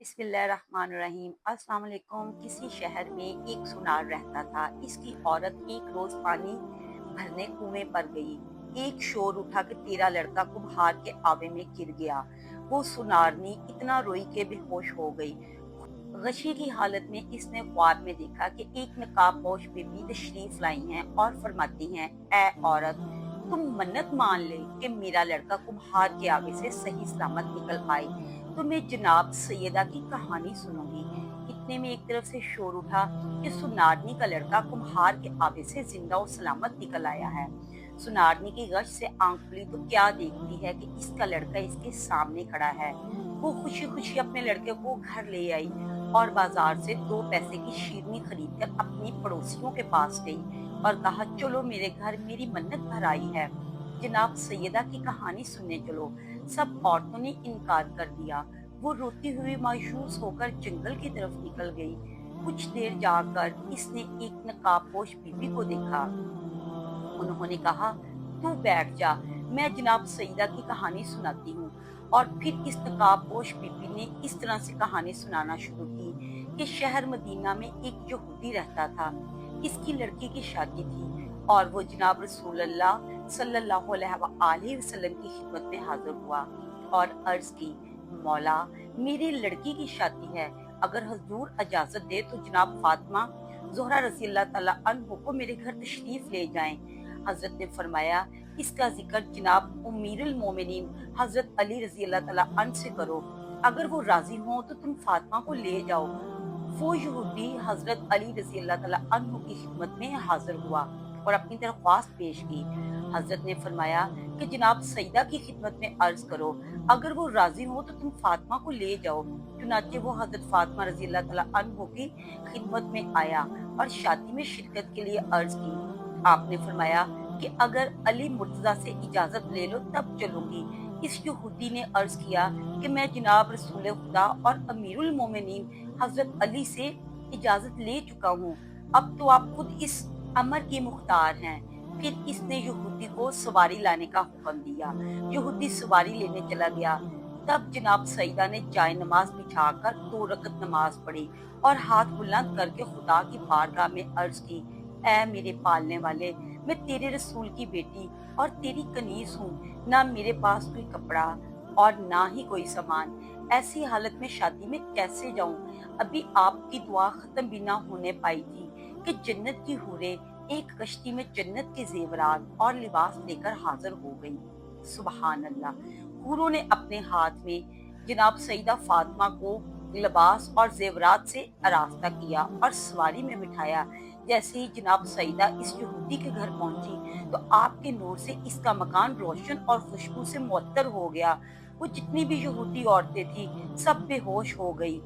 बिस्मिल्लाहिर्रहमानिर्रहीम। अस्सलाम वालेकुम। किसी शहर में एक सुनार रहता था। इसकी औरत एक रोज पानी भरने कुएं पर गई। एक शोर उठा कि तेरा लड़का कुम्हार के आवे में गिर गया। वो सुनारनी इतना रोई के बेहोश हो गई। गशी की हालत में इसने ख्वाब में देखा कि एक नकाबपोश बीबी तशरीफ लाई हैं और फरमाती हैं, ऐ औरत, तुम मन्नत मान ले कि मेरा लड़का कुम्हार के आगे से सही सलामत निकल आए तो मैं जनाब सैयदा की कहानी सुनूंगी। इतने में एक तरफ से शोर उठा कि सुनारनी का लड़का कुम्हार के आगे से जिंदा और सलामत निकल आया है। सुनारनी की गश से आंख खुली तो क्या देखती है कि इसका लड़का इसके सामने खड़ा है। वो खुशी खुशी अपने लड़के को घर ले आई और बाजार से 2 पैसे की शीरनी खरीदकर अपनी पड़ोसियों के पास गई और कहा, चलो मेरे घर, मेरी मन्नत भर आई है, जनाब सैयदा की कहानी सुनने चलो। सब औरतों ने इनकार कर दिया। वो रोती हुई मायूस होकर जंगल की तरफ निकल गई। कुछ देर जाकर इसने एक नकाबपोश बीबी को देखा। उन्होंने कहा, तू बैठ जा, मैं जनाब सईदा की कहानी सुनाती हूँ। और फिर इस नकाबपोश बीबी ने इस तरह से कहानी सुनाना शुरू की कि शहर मदीना में एक यहूदी रहता था। इसकी लड़की की शादी थी और वो जनाब रसूलुल्लाह सल्लल्लाहु अलैहि वसल्लम की खिदमत में हाजिर हुआ और अर्ज की, मौला, मेरी लड़की की शादी है, अगर हजूर इजाजत दे तो जनाब फातिमा ज़ोहरा रज़ी अल्लाह तआला अन्हा को मेरे घर तशरीफ ले जाएं। हजरत ने फरमाया, इसका जिक्र जनाब उम्मीरुल मोमिनीन हजरत अली रजी अल्लाह तआला अन्हु से करो, अगर वो राजी हो तो तुम फातिमा को ले जाओ। वो यहूदी हजरत अली रजी अल्लाह तआला अन्हु की खिदमत में हाजिर हुआ और अपनी दरख्वास्त पेश की। हजरत ने फरमाया कि जनाब सईदा की खिदमत में अर्ज करो, अगर वो राजी हो तो तुम फातिमा को ले जाओ। चुनाचे वो हजरत फातिमा रजी अल्लाह तआला अन्हु की खिदमत में आया और शादी में शिरकत के लिए अर्ज की। आपने फरमाया कि अगर अली मुर्तजा से इजाजत ले लो तब चलूंगी। इस यहूदी ने अर्ज किया कि मैं जनाब रसूल खुदा और अमीरुल मोमिनीन हजरत अली से इजाजत ले चुका हूँ, अब तो आप खुद इस अमर की मुख्तार हैं। फिर इसने यहूदी को सवारी लाने का हुक्म दिया। यहूदी सवारी लेने चला गया। तब जनाब सईदा ने जाय नमाज बिछाकर 2 रकत नमाज पढ़ी और हाथ बुलंद करके खुदा की बारगाह में अर्ज की, ऐ मेरे पालने वाले, मैं तेरे रसूल की बेटी और तेरी कनीज हूँ। ना मेरे पास कोई कपड़ा और ना ही कोई सामान, ऐसी हालत में शादी में कैसे जाऊं? अभी आपकी दुआ खत्म भी ना होने पाई थी कि जन्नत की हूरें एक कश्ती में जन्नत के जेवरात और लिबास लेकर हाजिर हो गई। सुबहान अल्लाह। हूरों ने अपने हाथ में जनाब सईदा फातिमा को लिबास और जेवरात से आरास्ता किया और सवारी में बिठाया। जैसे ही जनाब सईदा इस यहूदी के घर पहुंची तो आपके नूर से इसका मकान रोशन और खुशबू से मुअत्तर हो गया। वो जितनी भी यहूदी औरतें थी सब बेहोश हो गई।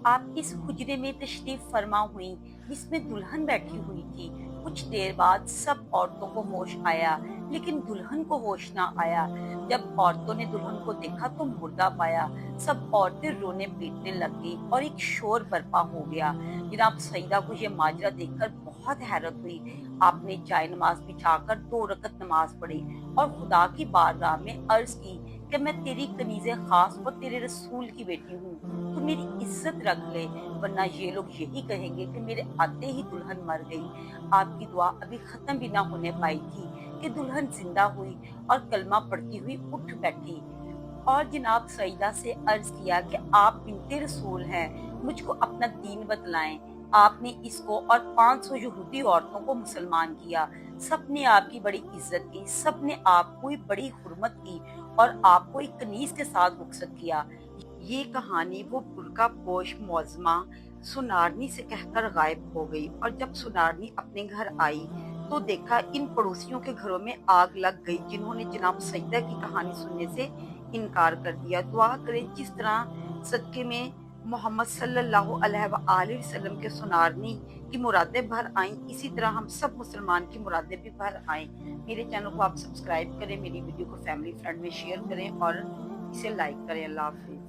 आप इस हुजरे में तशरीफ फरमा हुई जिसमें दुल्हन बैठी हुई थी। कुछ देर बाद सब औरतों को होश आया लेकिन दुल्हन को होश ना आया। जब औरतों ने दुल्हन को देखा तो मुर्दा पाया। सब औरतें रोने पीटने लग गई और एक शोर बर्पा हो गया। जनाब सईदा को ये माजरा देखकर बहुत हैरत हुई। आपने जाय नमाज बिछाकर 2 रकत नमाज पढ़ी और खुदा की बारगाह में अर्ज की कि मैं तेरी कनीज़े खास और तेरे रसूल की बेटी हूँ, तो मेरी इज्जत रख ले, वरना ये लोग यही कहेंगे कि मेरे आते ही दुल्हन मर गई। आपकी दुआ अभी खत्म भी ना होने पाई थी कि दुल्हन जिंदा हुई और कलमा पढ़ती हुई उठ बैठी और जनाब सईदा से अर्ज किया कि आप बिनते रसूल हैं, मुझको अपना दीन बतलाएं। आपने इसको और 500 यहूदी औरतों को मुसलमान किया। सबने आपकी बड़ी इज्जत की, सबने आपको बड़ी हुर्मत की और आपको एक कनीज के साथ रुखसत किया। ये कहानी वो बुर्का पोश मौजमा सुनारनी से कहकर गायब हो गई और जब सुनारनी अपने घर आई तो देखा इन पड़ोसियों के घरों में आग लग गई जिन्होंने जनाब सईदा की कहानी सुनने से इनकार कर दिया। दुआ करें जिस तरह सदके में मोहम्मद सल्लल्लाहु अलैहि वसल्लम के सुनारनी की मुरादें भर आईं, इसी तरह हम सब मुसलमान की मुरादें भी भर आएं। मेरे चैनल को आप सब्सक्राइब करें, मेरी वीडियो को फैमिली फ्रेंड में शेयर करें और इसे लाइक करें। अल्लाह हाफिज़।